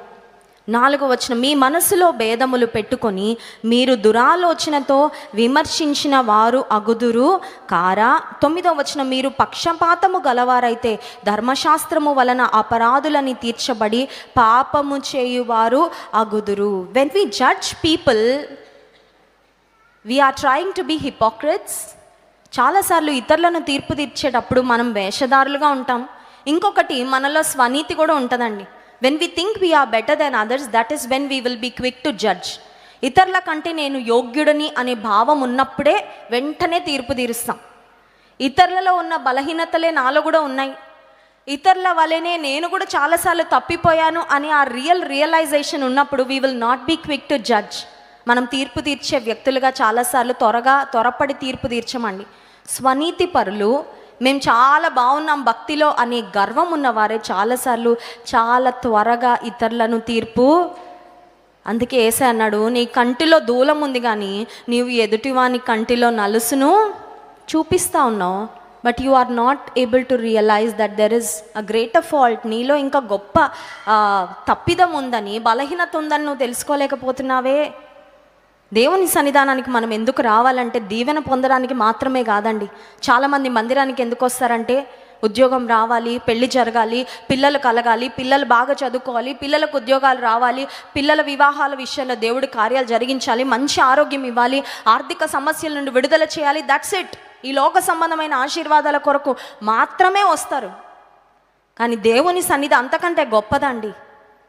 4వ వచనం, మీ మనసులో భేదములు పెట్టుకొని మీరు దురాలోచనతో విమర్శించిన వారు అగుదురు కారా. 9వ వచనం, మీరు పక్షపాతము గలవారైతే ధర్మశాస్త్రము వలన అపరాధులని తీర్చబడి పాపము చేయువారు అగుదురు. When we judge people we are trying to be hypocrites. చాలాసార్లు ఇతరులను తీర్పు తీర్చేటప్పుడు మనం వేషధారులుగా ఉంటాం. ఇంకొకటి, మనలో స్వనీతి కూడా ఉంటుందండి. When we think we are better than others, that is when we will be quick to judge. ఇతరుల కంటే నేను యోగ్యుడిని అనే భావం ఉన్నప్పుడే వెంటనే తీర్పు తీరుస్తాం. ఇతరులలో ఉన్న బలహీనతలే నాలో కూడా ఉన్నాయి, ఇతరుల వలనే నేను కూడా చాలాసార్లు తప్పిపోయాను అని ఆ రియలైజేషన్ ఉన్నప్పుడు we will not be quick to judge. మనం తీర్పు తీర్చే వ్యక్తులుగా చాలాసార్లు త్వరపడి తీర్పు తీర్చమండి. స్వనీతి పరులు, మేము చాలా బాగున్నాం భక్తిలో అనే గర్వం ఉన్నవారే చాలాసార్లు చాలా త్వరగా ఇతరులను తీర్పు. అందుకే యేసయ్య అన్నాడు, నీ కంటిలో దూలం ఉంది కానీ నీవు ఎదుటివాని కంటిలో నలుసును చూపిస్తా ఉన్నావు. But you are not able to realize that there is a greater fault. నీలో ఇంకా గొప్ప తప్పిదం ఉందని, బలహీనత ఉందని నువ్వు తెలుసుకోలేకపోతున్నావే. దేవుని సన్నిధానానికి మనం ఎందుకు రావాలంటే దీవెన పొందడానికి మాత్రమే కాదండి. చాలామంది మందిరానికి ఎందుకు వస్తారంటే ఉద్యోగం రావాలి, పెళ్లి జరగాలి, పిల్లలు కలగాలి, పిల్లలు బాగా చదువుకోవాలి, పిల్లలకు ఉద్యోగాలు రావాలి, పిల్లల వివాహాల విషయంలో దేవుడి కార్యాలు జరిగించాలి, మంచి ఆరోగ్యం ఇవ్వాలి, ఆర్థిక సమస్యల నుండి విడుదల చేయాలి. That's it. ఈ లోక సంబంధమైన ఆశీర్వాదాల కొరకు మాత్రమే వస్తారు. కానీ దేవుని సన్నిధి అంతకంటే గొప్పదండి.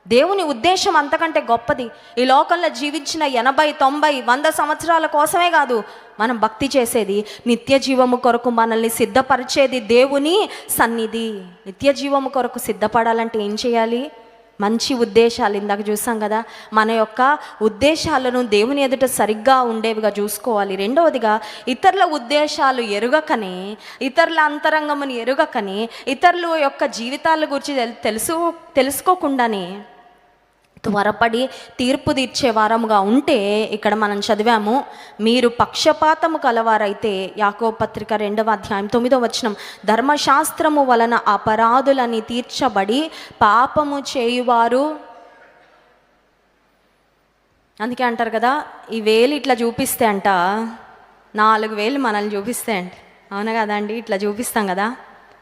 దేవుని ఉద్దేశం అంతకంటే గొప్పది. ఈ లోకంలో జీవించిన 80, 90, 100 సంవత్సరాల కోసమే కాదు మనం భక్తి చేసేది. నిత్య జీవము కొరకు మనల్ని సిద్ధపరిచేది దేవుని సన్నిధి. నిత్య జీవము కొరకు సిద్ధపడాలంటే ఏం చేయాలి? మంచి ఉద్దేశాలు, ఇందాక చూసాం కదా, మన యొక్క ఉద్దేశాలను దేవుని ఎదుట సరిగ్గా ఉండేవిగా చూసుకోవాలి. రెండవదిగా, ఇతరుల ఉద్దేశాలు ఎరుగకనే, ఇతరుల అంతరంగముని ఎరుగకనే, ఇతరుల యొక్క జీవితాల గురించి తెలుసుకోకుండానే త్వరపడి తీర్పు తీర్చే వారముగా ఉంటే, ఇక్కడ మనం చదివాము, మీరు పక్షపాతము కలవారైతే, యాకోబు పత్రిక 2వ అధ్యాయం 9వ వచనం, ధర్మశాస్త్రము వలన అపరాధులని తీర్చబడి పాపము చేయువారు. అందుకే అంటారు కదా, ఈ వేలు ఇట్లా చూపిస్తే అంట 4 వేలు మనల్ని చూపిస్తే అండి. అవునా కదా అండి? ఇట్లా చూపిస్తాం కదా,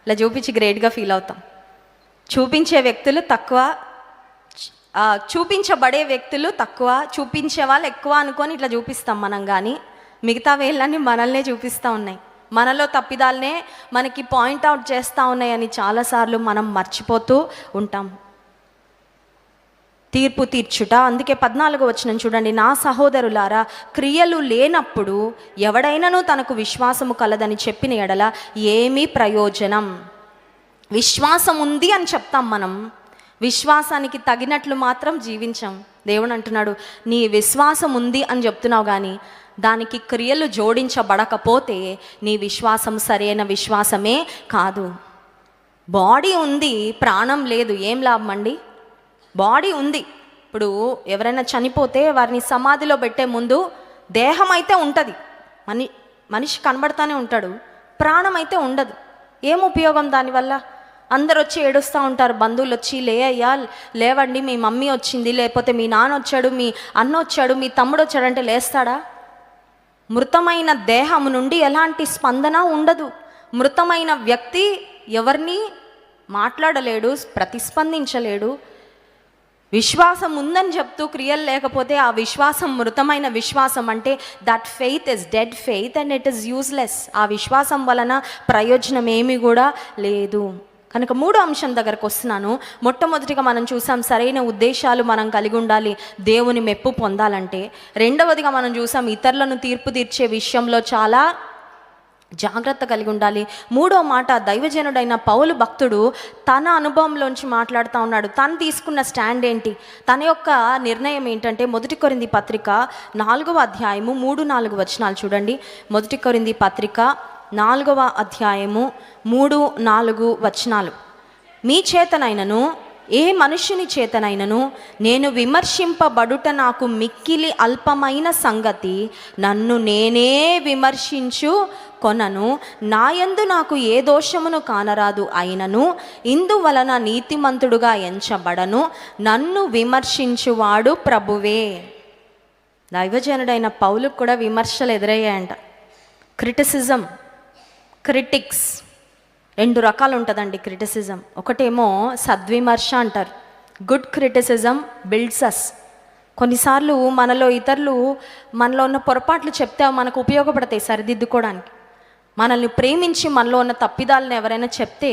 ఇట్లా చూపించి గ్రేట్గా ఫీల్ అవుతాం. చూపించే వ్యక్తులు తక్కువ, చూపించబడే వ్యక్తులు తక్కువ, చూపించే వాళ్ళు ఎక్కువ అనుకొని ఇట్లా చూపిస్తాం మనం. కానీ మిగతా వేళ్ళన్నీ మనల్నే చూపిస్తూ ఉన్నాయి, మనలో తప్పిదాలనే మనకి పాయింట్అవుట్ చేస్తూ ఉన్నాయని చాలాసార్లు మనం మర్చిపోతూ ఉంటాం. తీర్పు తీర్చుట. అందుకే 14వ వచనం చూడండి, నా సహోదరులారా, క్రియలు లేనప్పుడు ఎవడైనాను తనకు విశ్వాసము కలదని చెప్పిన ఎడల ఏమీ ప్రయోజనం. విశ్వాసం ఉంది అని చెప్తాం మనం, విశ్వాసానికి తగినట్లు మాత్రం జీవించాం. దేవుడు అంటున్నాడు, నీ విశ్వాసం ఉంది అని చెప్తున్నావు కానీ దానికి క్రియలు జోడించబడకపోతే నీ విశ్వాసం సరైన విశ్వాసమే కాదు. బాడీ ఉంది, ప్రాణం లేదు, ఏం లాభం అండి? బాడీ ఉంది. ఇప్పుడు ఎవరైనా చనిపోతే వారిని సమాధిలో పెట్టే ముందు దేహం అయితే ఉంటుంది, మనిషి కనబడతానే ఉంటాడు, ప్రాణం అయితే ఉండదు. ఏం ఉపయోగం దానివల్ల? అందరు వచ్చి ఏడుస్తూ ఉంటారు, బంధువులు వచ్చి, అయ్యా లేవండి, మీ మమ్మీ వచ్చింది, లేకపోతే మీ నాన్న వచ్చాడు, మీ అన్న వచ్చాడు, మీ తమ్ముడు వచ్చాడంటే లేస్తాడా? మృతమైన దేహము నుండి ఎలాంటి స్పందన ఉండదు. మృతమైన వ్యక్తి ఎవరిని మాట్లాడలేడు, ప్రతిస్పందించలేడు. విశ్వాసం ఉందని చెప్తూ క్రియలు లేకపోతే ఆ విశ్వాసం మృతమైన విశ్వాసం. అంటే that faith is dead faith and it is useless. ఆ విశ్వాసం వలన ప్రయోజనం ఏమీ కూడా లేదు. కనుక 3వ అంశం దగ్గరకు వస్తున్నాను. మొట్టమొదటిగా మనం చూసాం, సరైన ఉద్దేశాలు మనం కలిగి ఉండాలి దేవుని మెప్పు పొందాలంటే. రెండవదిగా మనం చూసాం, ఇతరులను తీర్పు తీర్చే విషయంలో చాలా జాగ్రత్త కలిగి ఉండాలి. 3వ మాట, దైవజనుడైన పౌలు భక్తుడు తన అనుభవంలోంచి మాట్లాడుతూ ఉన్నాడు. తను తీసుకున్న స్టాండ్ ఏంటి, తన యొక్క నిర్ణయం ఏంటంటే, 1 కొరింథీ పత్రిక 4వ అధ్యాయము 3-4 వచనాలు చూడండి. 1 కొరింథీ పత్రిక 4వ అధ్యాయము 3-4 వచనాలు. మీ చేతనైనను ఏ మనుష్యుని చేతనైనను నేను విమర్శింపబడుట నాకు మిక్కిలి అల్పమైన సంగతి, నన్ను నేనే విమర్శించు కొనను, నాయందు నాకు ఏ దోషమును కానరాదు. అయినను ఇందువలన నీతిమంతుడుగా ఎంచబడను, నన్ను విమర్శించువాడు ప్రభువే. దైవజనుడైన పౌలుకు కూడా విమర్శలు ఎదురయ్యాయంట. క్రిటిసిజం, క్రిటిక్స్, 2 రకాలు ఉంటుందండి క్రిటిసిజం. ఒకటేమో సద్విమర్శ అంటారు. గుడ్ క్రిటిసిజం బిల్డ్స్ అస్. కొన్నిసార్లు ఇతరులు మనలో ఉన్న పొరపాట్లు చెప్తే మనకు ఉపయోగపడతాయి సరిదిద్దుకోవడానికి. మనల్ని ప్రేమించి మనలో ఉన్న తప్పిదాలను ఎవరైనా చెప్తే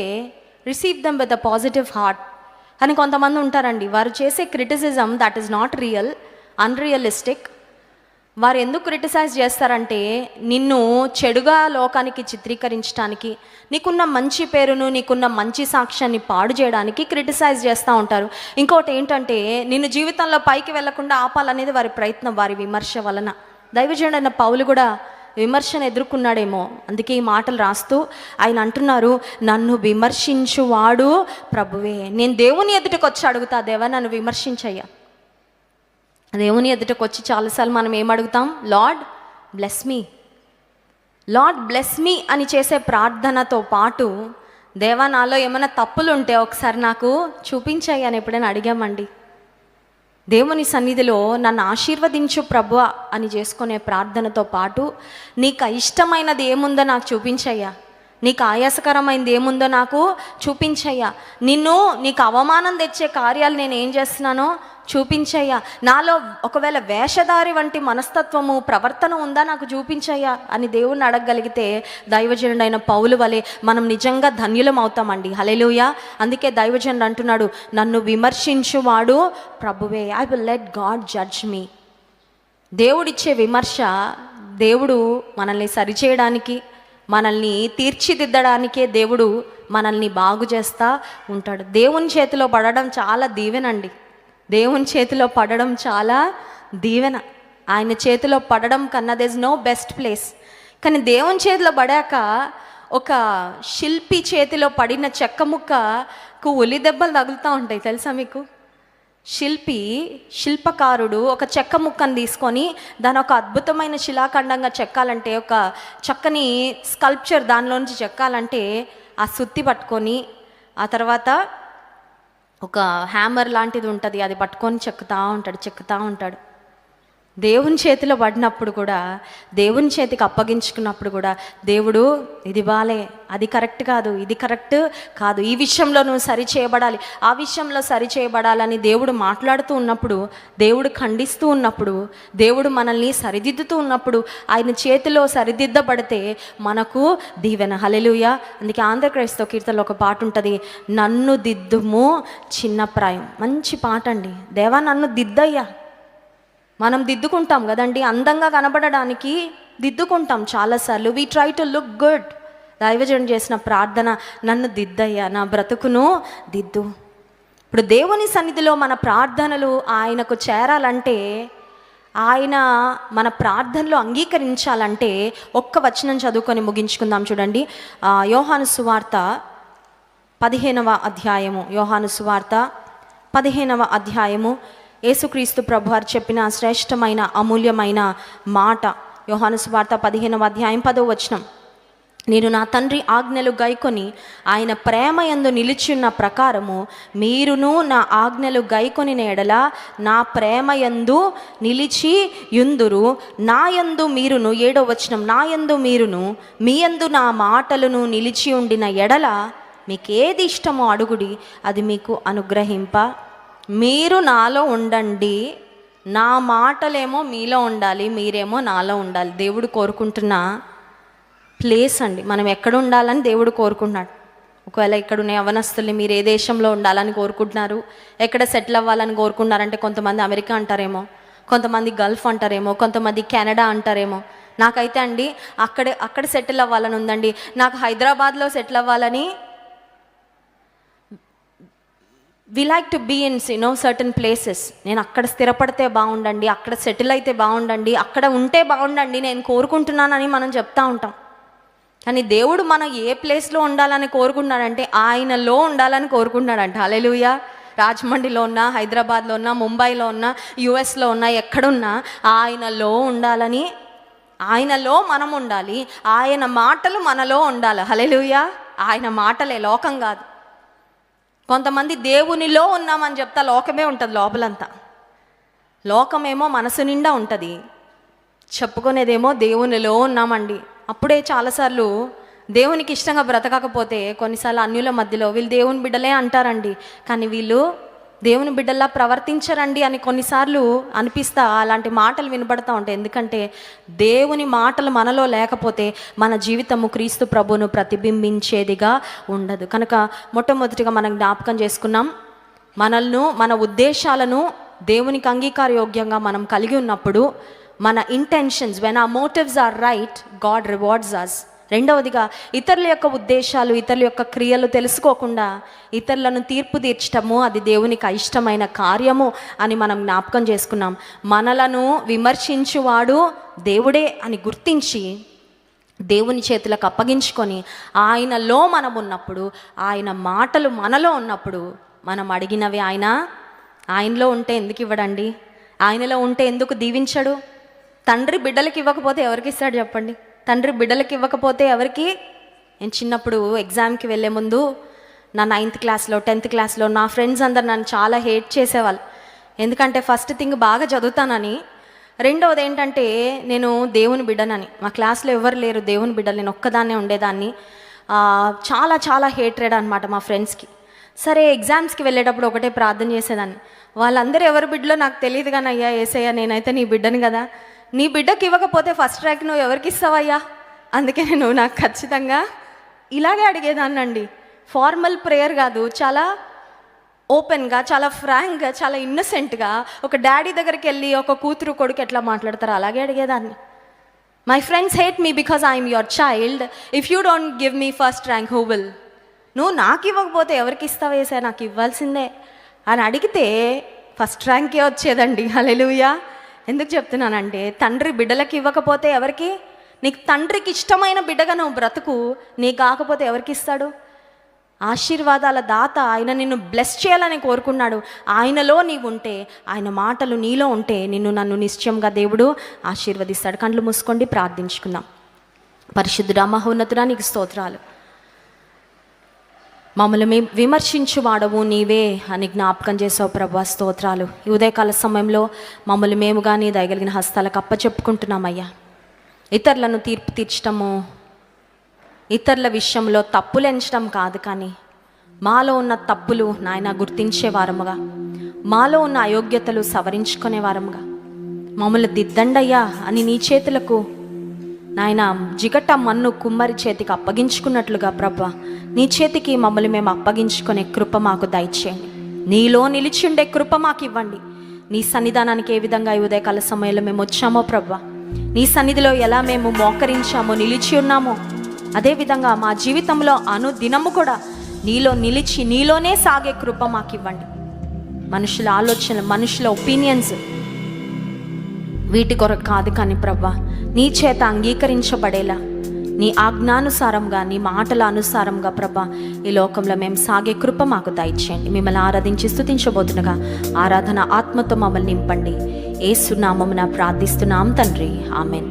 receive them with a positive heart. అని కొంతమంది ఉంటారండి, వారు చేసే criticism that is not real, unrealistic. వారు ఎందుకు క్రిటిసైజ్ చేస్తారంటే నిన్ను చెడుగా లోకానికి చిత్రీకరించడానికి, నీకున్న మంచి పేరును, నీకున్న మంచి సాక్ష్యాన్ని పాడు చేయడానికి క్రిటిసైజ్ చేస్తూ ఉంటారు. ఇంకోటి ఏంటంటే నిన్ను జీవితంలో పైకి వెళ్లకుండా ఆపాలనేది వారి ప్రయత్నం, వారి విమర్శ వలన. దైవజనుడైన పౌలు కూడా విమర్శను ఎదుర్కొన్నాడేమో, అందుకే ఈ మాటలు రాస్తూ ఆయన అంటున్నారు, నన్ను విమర్శించువాడు ప్రభువే. నేను దేవుని ఎదుటికి వచ్చి అడుగుతా, దేవా నన్ను విమర్శించయ్యా. దేవుని ఎదుటకు వచ్చి చాలాసార్లు మనం ఏమడుగుతాం? Lord bless me, Lord bless me అని చేసే ప్రార్థనతో పాటు, దేవా నాలో ఏమైనా తప్పులు ఉంటే ఒకసారి నాకు చూపించాయి అని ఎప్పుడైనా అడిగామండి? దేవుని సన్నిధిలో నన్ను ఆశీర్వదించు ప్రభువా అని చేసుకునే ప్రార్థనతో పాటు, నీకు ఇష్టమైనది ఏముందో నాకు చూపించయ్యా, నీకు ఆయాసకరమైనది ఏముందో నాకు చూపించయ్యా, నీకు అవమానం తెచ్చే కార్యాలు నేను ఏం చేస్తున్నానో చూపించయ్యా, నాలో ఒకవేళ వేషధారి వంటి మనస్తత్వము, ప్రవర్తన ఉందా నాకు చూపించయ్యా అని దేవుణ్ణి అడగగలిగితే దైవజనుడైన పౌలు వలె మనం నిజంగా ధన్యులం అవుతామండి. హల్లెలూయా. అందుకే దైవజనుడు అంటున్నాడు, నన్ను విమర్శించువాడు ప్రభువే. I will let God judge me. దేవుడిచ్చే విమర్శ, దేవుడు మనల్ని సరిచేయడానికి, మనల్ని తీర్చిదిద్దడానికే దేవుడు మనల్ని బాగు చేస్తూ ఉంటాడు. దేవుని చేతిలో పడడం చాలా దీవెనండి. దేవుని చేతిలో పడడం చాలా దీవెన. ఆయన చేతిలో పడడం కన్నా there is no best place. కానీ దేవుని చేతిలో పడాక ఒక శిల్పి చేతిలో పడిన చెక్క ముక్కకు ఉలి దెబ్బలు తగులుతూ ఉంటాయి, తెలుసా మీకు? శిల్పకారుడు ఒక చెక్క ముక్కను తీసుకొని దాని ఒక అద్భుతమైన శిలాఖండంగా చెక్కాలంటే, ఒక చక్కని స్కల్ప్చర్ దానిలోంచి చెక్కాలంటే ఆ సుత్తి పట్టుకొని, ఆ తర్వాత ఒక హ్యామర్ లాంటిది ఉంటుంది, అది పట్టుకొని చెక్కుతూ ఉంటాడు. దేవుని చేతిలో పడినప్పుడు కూడా, దేవుని చేతికి అప్పగించుకున్నప్పుడు కూడా, దేవుడు ఇది బాలే, అది కరెక్ట్ కాదు, ఇది కరెక్ట్ కాదు, ఈ విషయంలో నువ్వు సరి చేయబడాలి, ఆ విషయంలో సరి చేయబడాలని దేవుడు మాట్లాడుతూ ఉన్నప్పుడు, దేవుడు ఖండిస్తూ ఉన్నప్పుడు, దేవుడు మనల్ని సరిదిద్దుతూ ఉన్నప్పుడు, ఆయన చేతిలో సరిదిద్దబడితే మనకు దీవెన. హల్లెలూయా. అందుకే ఆంధ్రక్రైస్తవ కీర్తనలో ఒక పాట ఉంటుంది, నన్ను దిద్దుము చిన్న ప్రాయం. మంచి పాట అండి. దేవా నన్ను దిద్దయ్యా. మనం దిద్దుకుంటాం కదండి, అందంగా కనబడడానికి దిద్దుకుంటాం చాలాసార్లు. We try to look good. దైవజనుడు చేసిన ప్రార్థన, నన్ను దిద్దయ్యా, నా బ్రతుకును దిద్దు. ఇప్పుడు దేవుని సన్నిధిలో మన ప్రార్థనలు ఆయనకు చేరాలంటే, ఆయన మన ప్రార్థనలు అంగీకరించాలంటే ఒక్క వచనం చదువుకొని ముగించుకుందాం. చూడండి, యోహాను సువార్త 15వ అధ్యాయము. యోహాను సువార్త 15వ అధ్యాయము. యేసుక్రీస్తు ప్రభువారు చెప్పిన శ్రేష్టమైన అమూల్యమైన మాట. యోహాను సువార్త 15వ అధ్యాయం 10వ వచనం. నేను నా తండ్రి ఆజ్ఞలు గైకొని ఆయన ప్రేమ యందు నిలిచిన్న ప్రకారము మీరును నా ఆజ్ఞలు గైకొని ఎడల నా ప్రేమ యందు నిలిచి యుందురు, నా యందు మీరును. 7వ వచనం, నా యందు మీరును మీ యందు నా మాటలను నిలిచి ఉండిన ఎడల మీకేది ఇష్టమో అడుగుడి, అది మీకు అనుగ్రహింప. మీరు నాలో ఉండండి, నా మాటలేమో మీలో ఉండాలి, మీరేమో నాలో ఉండాలి. దేవుడు కోరుకుంటున్న ప్లేస్ అండి. మనం ఎక్కడ ఉండాలని దేవుడు కోరుకుంటున్నాడు. ఒకవేళ ఇక్కడ ఉన్న యవనస్తుల్ని మీరు ఏ దేశంలో ఉండాలని కోరుకుంటున్నారు, ఎక్కడ సెటిల్ అవ్వాలని కోరుకుంటున్నారంటే, కొంతమంది అమెరికా అంటారేమో, కొంతమంది గల్ఫ్ అంటారేమో, కొంతమంది కెనడా అంటారేమో. నాకైతే అండి అక్కడ సెటిల్ అవ్వాలని ఉందండి. నాకు హైదరాబాద్లో సెటిల్ అవ్వాలని, we like to be in certain places. నేను అక్కడ స్థిరపడితే బాగుండండి, అక్కడ సెటిల్ అయితే బాగుండండి, అక్కడ ఉంటే బాగుండండి నేను కోరుకుంటున్నానని మనం చెప్తా ఉంటాం. కానీ దేవుడు మనం ఏ ప్లేస్లో ఉండాలని కోరుకుంటున్నాడంటే ఆయనలో ఉండాలని కోరుకుంటున్నాడంట. హల్లెలూయా. రాజమండ్రిలో ఉన్నా, హైదరాబాద్లో ఉన్నా, ముంబైలో ఉన్నా, యుఎస్లో ఉన్నా, ఎక్కడున్నా ఆయనలో ఉండాలని ఆయనలో మనం ఉండాలి, ఆయన మాటలు మనలో ఉండాలి. హల్లెలూయా. ఆయన మాటలే, లోకం కాదు. కొంతమంది దేవునిలో ఉన్నామని చెప్తా లోకమే ఉంటుంది లోపలంతా. లోకమేమో మనసు నిండా ఉంటుంది, చెప్పుకునేదేమో దేవునిలో ఉన్నామండి. అప్పుడే చాలాసార్లు దేవునికి ఇష్టంగా బ్రతకకపోతే కొన్నిసార్లు అన్యుల మధ్యలో వీళ్ళు దేవుని బిడ్డలే అంటారండి, కానీ వీళ్ళు దేవుని బిడ్డల్లా ప్రవర్తించరండి అని కొన్నిసార్లు అనిపిస్తా అలాంటి మాటలు వినపడతా ఉంటాయి. ఎందుకంటే దేవుని మాటలు మనలో లేకపోతే మన జీవితము క్రీస్తు ప్రభువును ప్రతిబింబించేదిగా ఉండదు. కనుక మొట్టమొదటిగా మనం జ్ఞాపకం చేసుకున్నాం, మనల్ని మన ఉద్దేశాలను దేవునికి అంగీకారయోగ్యంగా మనం కలిగి ఉన్నప్పుడు మన intentions, when our motives are right, God rewards us. రెండవదిగా ఇతరుల యొక్క ఉద్దేశాలు, ఇతరుల యొక్క క్రియలు తెలుసుకోకుండా ఇతరులను తీర్పు తీర్చటము అది దేవునికి అయిష్టమైన కార్యము అని మనం జ్ఞాపకం చేసుకున్నాం. మనలను విమర్శించువాడు దేవుడే అని గుర్తించి దేవుని చేతులకు అప్పగించుకొని ఆయనలో మనం ఉన్నప్పుడు, ఆయన మాటలు మనలో ఉన్నప్పుడు మనం అడిగినవి ఆయనలో ఉంటే ఎందుకు ఇవ్వడండి? ఆయనలో ఉంటే ఎందుకు దీవించడు? తండ్రి బిడ్డలకి ఇవ్వకపోతే ఎవరికి ఇస్తాడు చెప్పండి? తండ్రి బిడ్డలకి ఇవ్వకపోతే ఎవరికి? నేను చిన్నప్పుడు ఎగ్జామ్కి వెళ్ళే ముందు నా 9th క్లాస్లో 10th క్లాస్లో నా ఫ్రెండ్స్ అందరు నన్ను చాలా హేట్ చేసేవాళ్ళు. ఎందుకంటే ఫస్ట్ థింగ్ బాగా చదువుతానని, రెండవది ఏంటంటే నేను దేవుని బిడ్డనని. మా క్లాస్లో ఎవరు లేరు దేవుని బిడ్డలు, నేను ఒక్కదాన్నే ఉండేదాన్ని. చాలా చాలా హేట్రెడ్ అనమాట మా ఫ్రెండ్స్కి. సరే ఎగ్జామ్స్కి వెళ్ళేటప్పుడు ఒకటే ప్రార్థన చేసేదాన్ని, వాళ్ళందరూ ఎవరి బిడ్డలో నాకు తెలియదు కానీ అయ్యా ఏసయ్యా నేనైతే నీ బిడ్డను కదా, నీ బిడ్డకి ఇవ్వకపోతే ఫస్ట్ ర్యాంక్ నువ్వు ఎవరికి ఇస్తావయ్యా? అందుకే నువ్వు నాకు ఖచ్చితంగా ఇలాగే అడిగేదాన్నండి. ఫార్మల్ ప్రేయర్ కాదు, చాలా ఓపెన్గా, చాలా ఫ్రాంక్గా, చాలా ఇన్నసెంట్గా ఒక డాడీ దగ్గరికి వెళ్ళి ఒక కూతురు కొడుకు ఎట్లా మాట్లాడతారో అలాగే అడిగేదాన్ని. My friends hate me because I'm your child. If you don't give me first rank who will? నువ్వు నాకు ఇవ్వకపోతే ఎవరికి ఇస్తావా ఏసయ్యా, నాకు ఇవ్వాల్సిందే అని అడిగితే ఫస్ట్ ర్యాంకే వచ్చేదండి. హల్లెలూయా. ఎందుకు చెప్తున్నానంటే తండ్రి బిడ్డలకి ఇవ్వకపోతే ఎవరికి? నీకు తండ్రికి ఇష్టమైన బిడ్డగా నువ్వు బ్రతుకు, నీకు కాకపోతే ఎవరికి ఇస్తాడు? ఆశీర్వాదాల దాత ఆయన నిన్ను బ్లెస్ చేయాలని కోరుకున్నాడు. ఆయనలో నీవు ఉంటే, ఆయన మాటలు నీలో ఉంటే నన్ను నిశ్చయంగా దేవుడు ఆశీర్వదిస్తాడు. కళ్ళు మూసుకోండి, ప్రార్థించుకుందాం. పరిశుద్ధుడా మహోన్నతుడా నీకు స్తోత్రాలు. మమ్మల్ని విమర్శించువాడవు నీవే అని జ్ఞాపకం చేసావు ప్రభా, స్తోత్రాలు. ఈ ఉదయకాల సమయంలో మమ్మల్ని మేముగా నీ దయగలిగిన హస్తాలకు అప్పచెప్పుకుంటున్నామయ్యా. ఇతరులను తీర్పు తీర్చడము, ఇతరుల విషయంలో తప్పులు ఎంచడం కాదు, కానీ మాలో ఉన్న తప్పులు నాయన గుర్తించే వారముగా, మాలో ఉన్న అయోగ్యతలు సవరించుకునే వారముగా మమ్మల్ని దిద్దండయ్యా అని నీ చేతులకు నాయన జిగట మన్ను కుమ్మరి చేతికి అప్పగించుకున్నట్లుగా ప్రభా నీ చేతికి మమ్మల్ని మేము అప్పగించుకునే కృప మాకు దయచేయండి. నీలో నిలిచిండే కృప మాకు ఇవ్వండి. నీ సన్నిధానానికి ఏ విధంగా ఈ ఉదయకాల సమయంలో మేము వచ్చామో ప్రభా, నీ సన్నిధిలో ఎలా మేము మోకరించామో, నిలిచి ఉన్నామో, అదేవిధంగా మా జీవితంలో అనుదినము కూడా నీలో నిలిచి నీలోనే సాగే కృప మాకు ఇవ్వండి. మనుషుల ఆలోచనలు, మనుషుల ఒపీనియన్స్ వీటి కొరకు కాదు, కానీ ప్రభా నీ చేత అంగీకరించబడేలా నీ ఆజ్ఞానుసారంగా, నీ మాటల అనుసారంగా ప్రభా ఈ లోకంలో మేము సాగే కృప మాకు దయచేయండి. మిమ్మల్ని ఆరాధించి స్తుతించబోతుండగా ఆరాధన ఆత్మతో మమ్మల్ని నింపండి. యేసు నామమున ప్రార్థిస్తున్నాం తండ్రి, ఆమేన్.